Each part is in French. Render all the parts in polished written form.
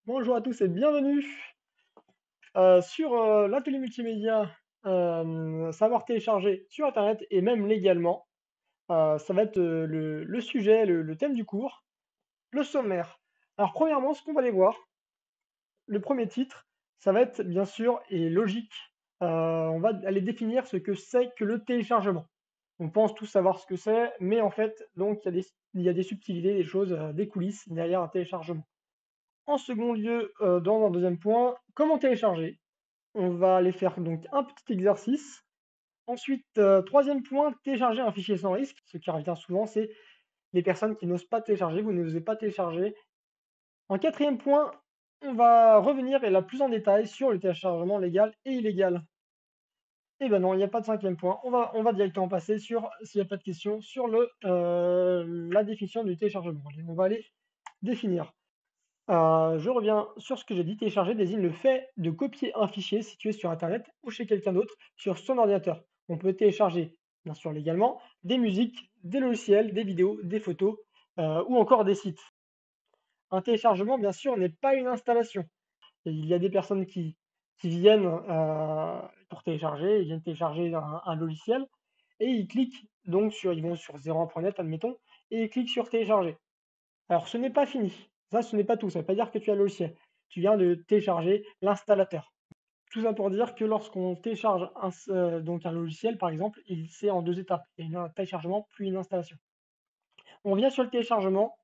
Bonjour à tous et bienvenue sur l'atelier multimédia savoir télécharger sur Internet et même légalement. Ça va être le sujet, le thème du cours, le sommaire. Alors premièrement, ce qu'on va aller voir, le premier titre, ça va être bien sûr et logique. On va aller définir ce que c'est que le téléchargement. On pense tous savoir ce que c'est, mais en fait, donc il y a des subtilités, des choses, des coulisses derrière un téléchargement. En second lieu, dans un deuxième point, comment télécharger? On va aller faire donc un petit exercice. Ensuite, 3e point, télécharger un fichier sans risque. Ce qui revient souvent, c'est les personnes qui n'osent pas télécharger, vous n'osez pas télécharger. En 4e point, on va revenir et là plus en détail sur le téléchargement légal et illégal. Et ben non, il n'y a pas de 5e point. On va directement passer sur, s'il n'y a pas de questions, sur la définition du téléchargement. Allez, on va aller définir. Je reviens sur ce que j'ai dit. Télécharger désigne le fait de copier un fichier situé sur internet ou chez quelqu'un d'autre sur son ordinateur. On peut télécharger, bien sûr légalement, des musiques, des logiciels, des vidéos, des photos, ou encore des sites. Un téléchargement, bien sûr, n'est pas une installation. Et il y a des personnes qui viennent, pour télécharger, ils viennent télécharger un logiciel et ils vont sur 01.net admettons et ils cliquent sur télécharger. Alors, ce n'est pas fini. Ça, ce n'est pas tout. Ça ne veut pas dire que tu as le logiciel. Tu viens de télécharger l'installateur. Tout ça pour dire que lorsqu'on télécharge donc un logiciel, par exemple, c'est en deux étapes. Il y a un téléchargement puis une installation. On vient sur le téléchargement.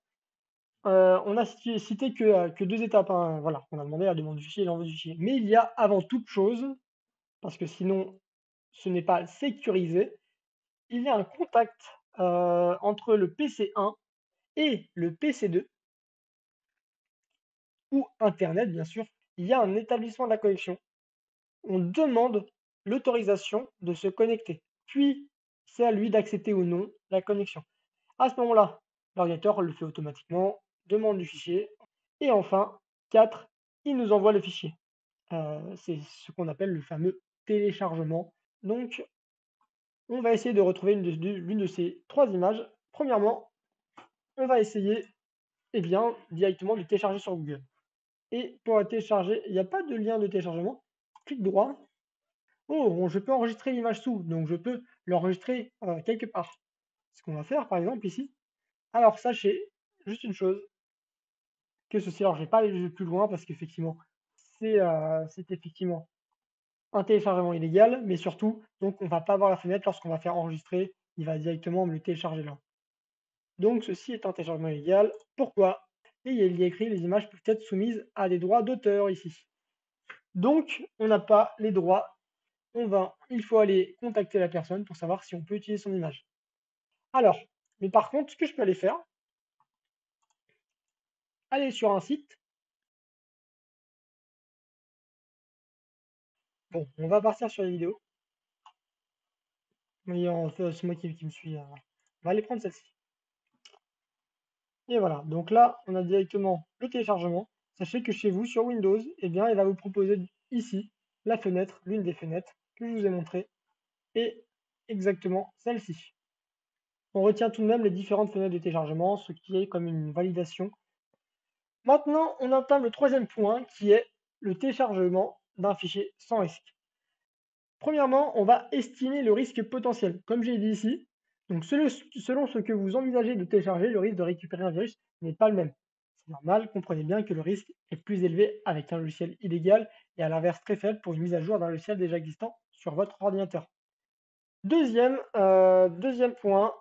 On a cité que deux étapes, hein. Voilà, on a demandé la demande du fichier et l'envoi du fichier. Mais il y a avant toute chose, parce que sinon ce n'est pas sécurisé, il y a un contact entre le PC1 et le PC2 ou Internet, bien sûr, il y a un établissement de la connexion. On demande l'autorisation de se connecter. Puis, c'est à lui d'accepter ou non la connexion. À ce moment-là, l'ordinateur le fait automatiquement, demande du fichier. Et enfin, 4, il nous envoie le fichier. C'est ce qu'on appelle le fameux téléchargement. Donc, on va essayer de retrouver l'une de ces trois images. Premièrement, on va essayer directement de télécharger sur Google. Et pour la télécharger, il n'y a pas de lien de téléchargement. Clic droit. Oh, bon, je peux enregistrer l'image sous, donc je peux l'enregistrer quelque part. Ce qu'on va faire, par exemple, ici. Alors, sachez juste une chose, que ceci, alors je ne vais pas aller plus loin parce qu'effectivement, c'est effectivement un téléchargement illégal, mais surtout, donc on ne va pas voir la fenêtre lorsqu'on va faire enregistrer, il va directement me le télécharger là. Donc, ceci est un téléchargement illégal. Pourquoi? Et il y a écrit les images peuvent être soumises à des droits d'auteur ici. Donc, on n'a pas les droits. Il faut aller contacter la personne pour savoir si on peut utiliser son image. Alors, mais par contre, ce que je peux aller faire, aller sur un site. Bon, on va partir sur les vidéos. Oui, en fait, c'est moi qui me suis. On va aller prendre celle-ci. Et voilà. Donc là, on a directement le téléchargement. Sachez que chez vous, sur Windows, eh bien, il va vous proposer ici la fenêtre, l'une des fenêtres que je vous ai montrées, et exactement celle-ci. On retient tout de même les différentes fenêtres de téléchargement, ce qui est comme une validation. Maintenant, on entame le troisième point qui est le téléchargement d'un fichier sans risque. Premièrement, on va estimer le risque potentiel. Comme j'ai dit ici, donc selon ce que vous envisagez de télécharger, le risque de récupérer un virus n'est pas le même. C'est normal, comprenez bien que le risque est plus élevé avec un logiciel illégal et à l'inverse très faible pour une mise à jour d'un logiciel déjà existant sur votre ordinateur. Deuxième point,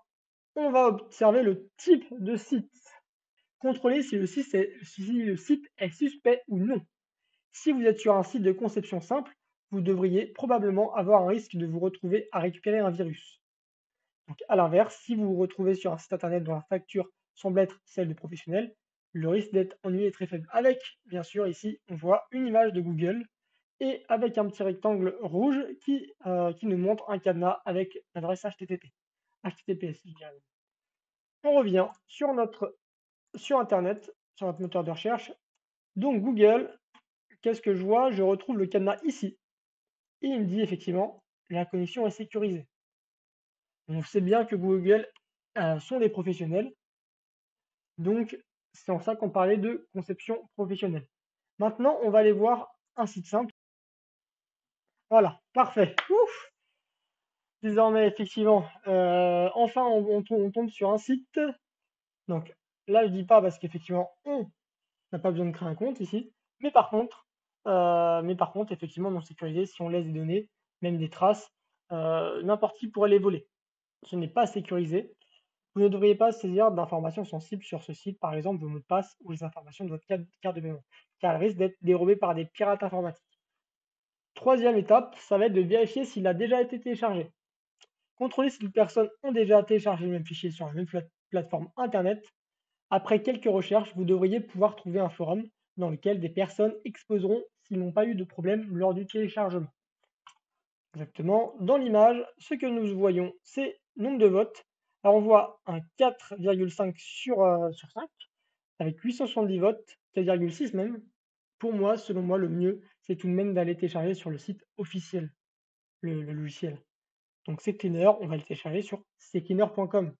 on va observer le type de site. Contrôler si le site est suspect ou non. Si vous êtes sur un site de conception simple, vous devriez probablement avoir un risque de vous retrouver à récupérer un virus. Donc, à l'inverse, si vous vous retrouvez sur un site internet dont la facture semble être celle de professionnels, le risque d'être ennuyé est très faible. Avec, bien sûr, ici, on voit une image de Google et avec un petit rectangle rouge qui nous montre un cadenas avec l'adresse HTTP. HTTPS, je dirais. On revient sur Internet, sur notre moteur de recherche. Donc Google, qu'est-ce que je vois? Je retrouve le cadenas ici. Et il me dit effectivement, la connexion est sécurisée. On sait bien que Google sont des professionnels, donc c'est en ça qu'on parlait de conception professionnelle. Maintenant, on va aller voir un site simple. Voilà, parfait. Ouf! Désormais, effectivement, enfin, on tombe sur un site. Donc là, je dis pas parce qu'effectivement, on n'a pas besoin de créer un compte ici. Mais par contre, effectivement, non sécurisé, si on laisse des données, même des traces, n'importe qui pourrait les voler. Ce n'est pas sécurisé. Vous ne devriez pas saisir d'informations sensibles sur ce site, par exemple vos mots de passe ou les informations de votre carte de mémoire, car elles risquent d'être dérobées par des pirates informatiques. Troisième étape, ça va être de vérifier s'il a déjà été téléchargé. Contrôlez si les personnes ont déjà téléchargé le même fichier sur la même plateforme Internet. Après quelques recherches, vous devriez pouvoir trouver un forum dans lequel des personnes exposeront s'ils n'ont pas eu de problème lors du téléchargement. Exactement. Dans l'image, ce que nous voyons, c'est nombre de votes. Alors on voit un 4,5 sur 5, avec 870 votes, 4,6 même. Pour moi, selon moi, le mieux, c'est tout de même d'aller télécharger sur le site officiel, le logiciel. Donc CCleaner, on va le télécharger sur ccleaner.com.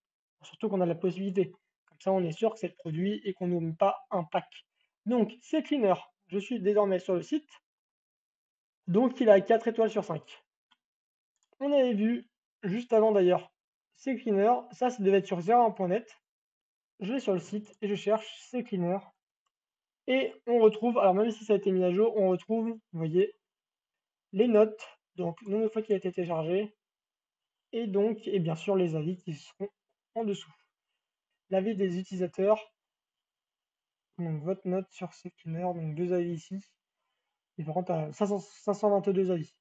Surtout qu'on a la possibilité. Comme ça, on est sûr que c'est le produit et qu'on n'oublie pas un pack. Donc CCleaner, je suis désormais sur le site. Donc il a 4 étoiles sur 5. On avait vu juste avant d'ailleurs CCleaner, ça devait être sur 01.net. Je vais sur le site et je cherche CCleaner. Et on retrouve, alors même si ça a été mis à jour, on retrouve, vous voyez, les notes, donc nombre de fois qu'il a été téléchargé, et donc, et bien sûr, les avis qui seront en dessous. L'avis des utilisateurs, donc votre note sur CCleaner, donc 2 avis ici, différente à 522 avis.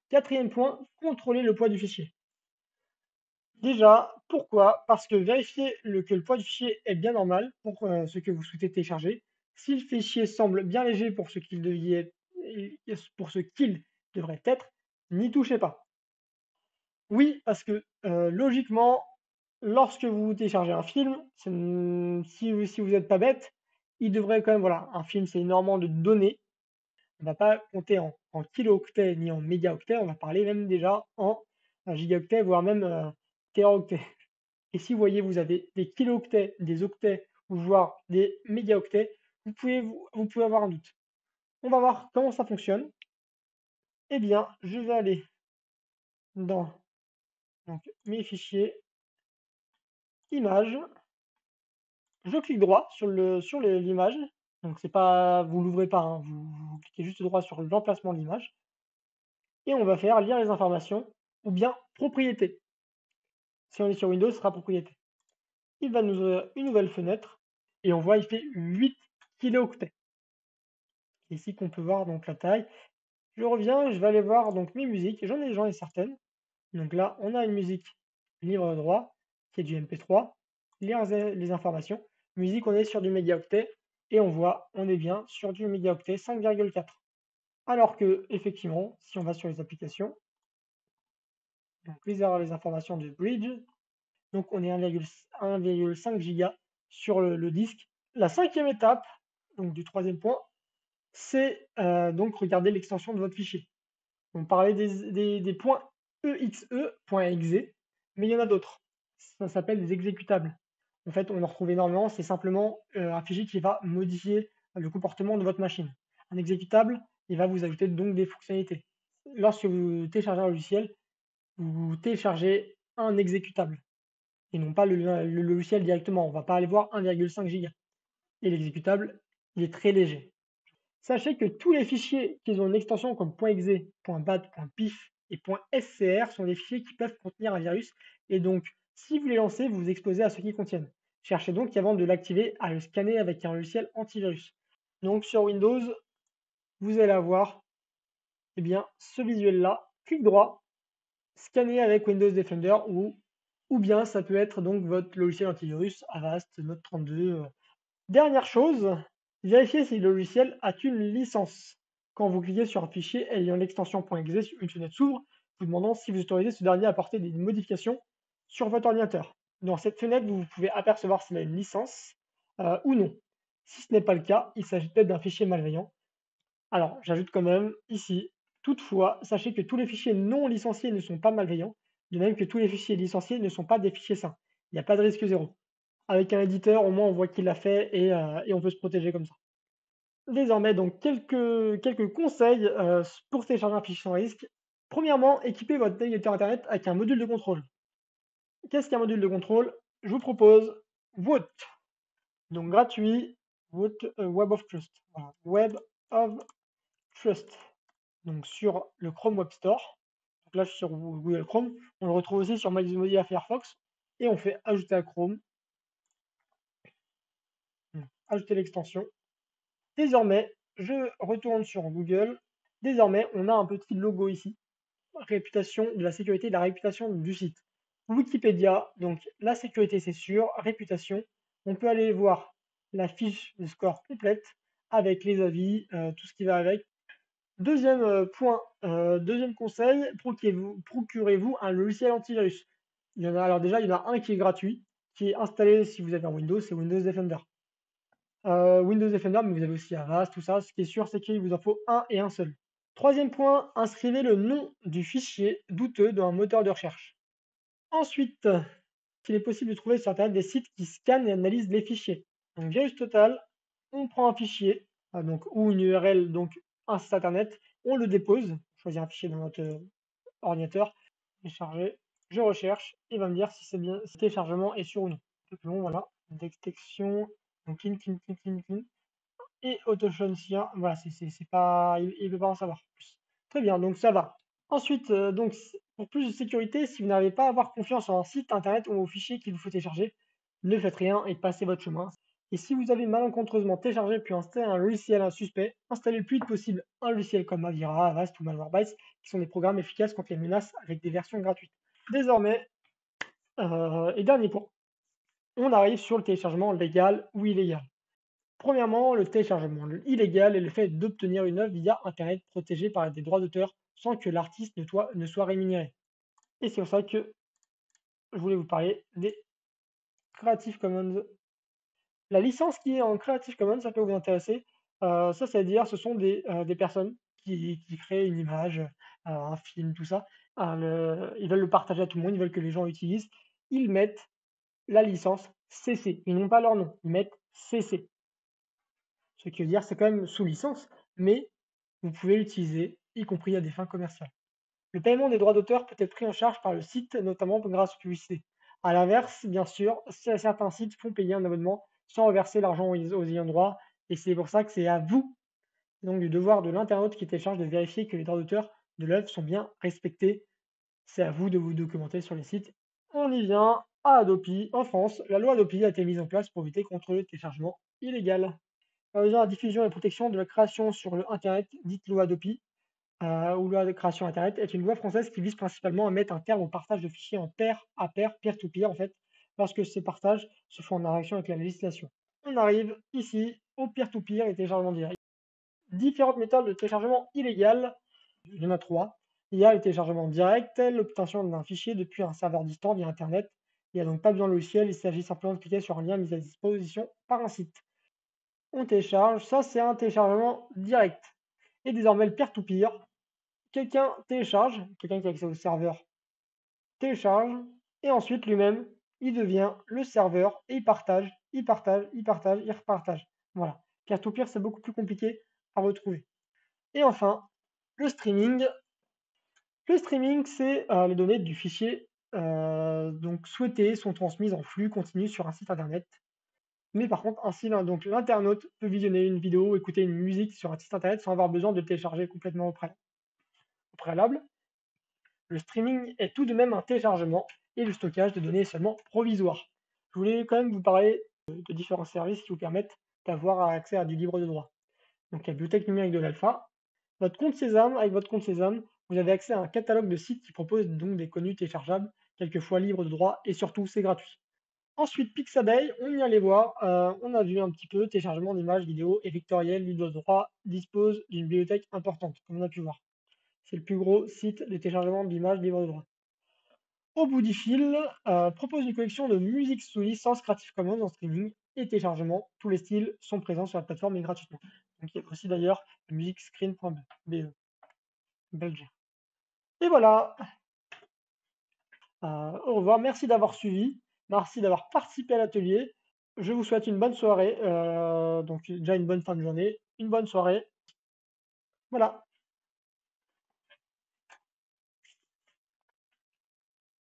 Quatrième point, contrôler le poids du fichier. Déjà, pourquoi? Parce que vérifier que le poids du fichier est bien normal pour ce que vous souhaitez télécharger. Si le fichier semble bien léger pour ce qu'il devrait être, n'y touchez pas. Oui, parce que logiquement, lorsque vous téléchargez un film, si vous n'êtes pas bête, il devrait quand même, voilà, un film c'est énormément de données. On ne va pas compter en kilo-octets ni en mégaoctets, on va parler même déjà en gigaoctets, voire même téraoctets. Et si vous voyez, vous avez des kilo-octets, des octets, ou voire des mégaoctets, vous pouvez avoir un doute. On va voir comment ça fonctionne. Eh bien, je vais aller dans donc, mes fichiers, images, je clique droit sur l'image. Donc c'est pas, vous l'ouvrez pas, hein, vous cliquez juste droit sur l'emplacement de l'image. Et on va faire lire les informations ou bien propriété. Si on est sur Windows, ce sera propriété. Il va nous ouvrir une nouvelle fenêtre et on voit il fait 8 kilooctets. Ici qu'on peut voir donc la taille. Je reviens et je vais aller voir donc mes musiques. J'en ai certaines. Donc là, on a une musique libre de droit qui est du MP3. Lire les informations. Musique, on est sur du mégaoctet et on voit, on est bien sur du mégaoctet 5,4. Alors que, effectivement, si on va sur les applications, donc les informations de Bridge, donc on est 1,5 giga sur le disque. La cinquième étape, donc du troisième point, c'est donc regarder l'extension de votre fichier. On parlait des points exe, .exe, mais il y en a d'autres. Ça s'appelle des exécutables. En fait, on en retrouve énormément. C'est simplement un fichier qui va modifier le comportement de votre machine. Un exécutable, il va vous ajouter donc des fonctionnalités. Lorsque vous téléchargez un logiciel, vous téléchargez un exécutable et non pas le logiciel directement. On ne va pas aller voir 1,5 giga. Et l'exécutable, il est très léger. Sachez que tous les fichiers qui ont une extension comme .exe, .bat, .pif et .scr sont des fichiers qui peuvent contenir un virus. Et donc, si vous les lancez, vous vous exposez à ce qu'ils contiennent. Cherchez donc avant de l'activer à le scanner avec un logiciel antivirus. Donc sur Windows, vous allez avoir eh bien, ce visuel-là, clic droit, scanner avec Windows Defender ou bien ça peut être donc votre logiciel antivirus Avast, Note32. Dernière chose, vérifiez si le logiciel a une licence. Quand vous cliquez sur un fichier ayant l'extension .exe, une fenêtre s'ouvre, vous demandant si vous autorisez ce dernier à apporter des modifications sur votre ordinateur. Dans cette fenêtre, vous pouvez apercevoir s'il a une licence ou non. Si ce n'est pas le cas, il s'agit peut-être d'un fichier malveillant. Alors, j'ajoute quand même ici, toutefois, sachez que tous les fichiers non licenciés ne sont pas malveillants, de même que tous les fichiers licenciés ne sont pas des fichiers sains. Il n'y a pas de risque zéro. Avec un éditeur, au moins on voit qu'il l'a fait et on peut se protéger comme ça. Désormais, donc quelques conseils pour télécharger un fichier sans risque. Premièrement, équipez votre navigateur internet avec un module de contrôle. Qu'est-ce qu'un module de contrôle? Je vous propose Woot, donc gratuit, Woot Web of Trust. Voilà, Web of Trust. Donc sur le Chrome Web Store. Donc là, je suis sur Google Chrome. On le retrouve aussi sur Mozilla Firefox. Et on fait ajouter à Chrome, ajouter l'extension. Désormais, je retourne sur Google. Désormais, on a un petit logo ici. Réputation de la sécurité et de la réputation du site. Wikipédia, donc la sécurité c'est sûr, réputation. On peut aller voir la fiche de score complète avec les avis, tout ce qui va avec. Deuxième point, deuxième conseil, procurez-vous un logiciel antivirus. Il y en a, alors déjà, il y en a un qui est gratuit, qui est installé si vous avez un Windows, c'est Windows Defender. Windows Defender, mais vous avez aussi Avast, tout ça. Ce qui est sûr, c'est qu'il vous en faut un et un seul. Troisième point, inscrivez le nom du fichier douteux dans un moteur de recherche. Ensuite, il est possible de trouver sur Internet des sites qui scannent et analysent les fichiers. Donc, virus total, on prend un fichier, donc, ou une URL, donc un site Internet, on le dépose, choisir un fichier dans votre ordinateur, télécharger, je recherche, il va me dire si c'est bien, si le téléchargement est sûr ou non. Donc, bon, voilà, détection, donc clean, clean, clean, clean, clean. Et AutoShunsia, voilà, c'est pas, il ne veut pas en savoir plus. Très bien, donc ça va. Ensuite, donc, pour plus de sécurité, si vous n'arrivez pas à avoir confiance en un site internet ou au fichier qu'il vous faut télécharger, ne faites rien et passez votre chemin. Et si vous avez malencontreusement téléchargé puis installé un logiciel insuspect, installez le plus vite possible un logiciel comme Avira, Avast ou Malwarebytes, qui sont des programmes efficaces contre les menaces avec des versions gratuites. Désormais, et dernier point, on arrive sur le téléchargement légal ou illégal. Premièrement, le téléchargement illégal est le fait d'obtenir une œuvre via Internet protégée par des droits d'auteur sans que l'artiste ne soit rémunéré. Et c'est pour ça que je voulais vous parler des Creative Commons. La licence qui est en Creative Commons, ça peut vous intéresser. Ça, c'est-à-dire, ce sont des personnes qui créent une image, un film, tout ça. Ils veulent le partager à tout le monde, ils veulent que les gens l'utilisent. Ils mettent la licence CC. Ils n'ont pas leur nom, ils mettent CC. Ce qui veut dire c'est quand même sous licence, mais vous pouvez l'utiliser, y compris à des fins commerciales. Le paiement des droits d'auteur peut être pris en charge par le site, notamment grâce aux publicités. À l'inverse, bien sûr, certains sites font payer un abonnement sans reverser l'argent aux ayants droit, et c'est pour ça que c'est à vous, donc du devoir de l'internaute qui télécharge de vérifier que les droits d'auteur de l'œuvre sont bien respectés. C'est à vous de vous documenter sur les sites. On y vient à Adopi. En France, la loi Adopi a été mise en place pour lutter contre le téléchargement illégal. La diffusion et protection de la création sur le Internet, dite loi Adopi, ou loi de création Internet, est une loi française qui vise principalement à mettre un terme au partage de fichiers en pair à pair, peer-to-peer en fait, lorsque ces partages se font en interaction avec la législation. On arrive ici au peer-to-peer et téléchargement direct. Différentes méthodes de téléchargement illégal, il y en a trois. Il y a le téléchargement direct, l'obtention d'un fichier depuis un serveur distant via Internet. Il n'y a donc pas besoin de logiciel, il s'agit simplement de cliquer sur un lien mis à disposition par un site. On télécharge, ça c'est un téléchargement direct. Et désormais le peer-to-peer, quelqu'un télécharge, quelqu'un qui a accès au serveur télécharge, et ensuite lui-même, il devient le serveur et il partage, il partage, il partage, il repartage. Voilà. Peer-to-peer, c'est beaucoup plus compliqué à retrouver. Et enfin, le streaming. Le streaming, c'est les données du fichier donc souhaitées sont transmises en flux continu sur un site internet. Mais par contre, ainsi, donc l'internaute peut visionner une vidéo, écouter une musique sur un site internet sans avoir besoin de le télécharger complètement au préalable. Le streaming est tout de même un téléchargement et le stockage de données est seulement provisoire. Je voulais quand même vous parler de différents services qui vous permettent d'avoir accès à du libre de droit. Donc la bibliothèque numérique de l'Alpha. Votre compte Sésame, avec votre compte Sésame, vous avez accès à un catalogue de sites qui proposent donc des contenus téléchargeables, quelquefois libres de droit, et surtout c'est gratuit. Ensuite, Pixabay, on y allait voir, on a vu un petit peu téléchargement d'images, vidéos et vectoriels libres de droit, dispose d'une bibliothèque importante, comme on a pu voir. C'est le plus gros site de téléchargement d'images libres de droit. Au bout du fil, propose une collection de musique sous licence Creative Commons en streaming et téléchargement. Tous les styles sont présents sur la plateforme et gratuitement. Donc il y a aussi d'ailleurs musicscreen.be, belge. Et voilà, au revoir, merci d'avoir suivi, merci d'avoir participé à l'atelier. Je vous souhaite une bonne soirée, donc déjà une bonne fin de journée une bonne soirée. Voilà.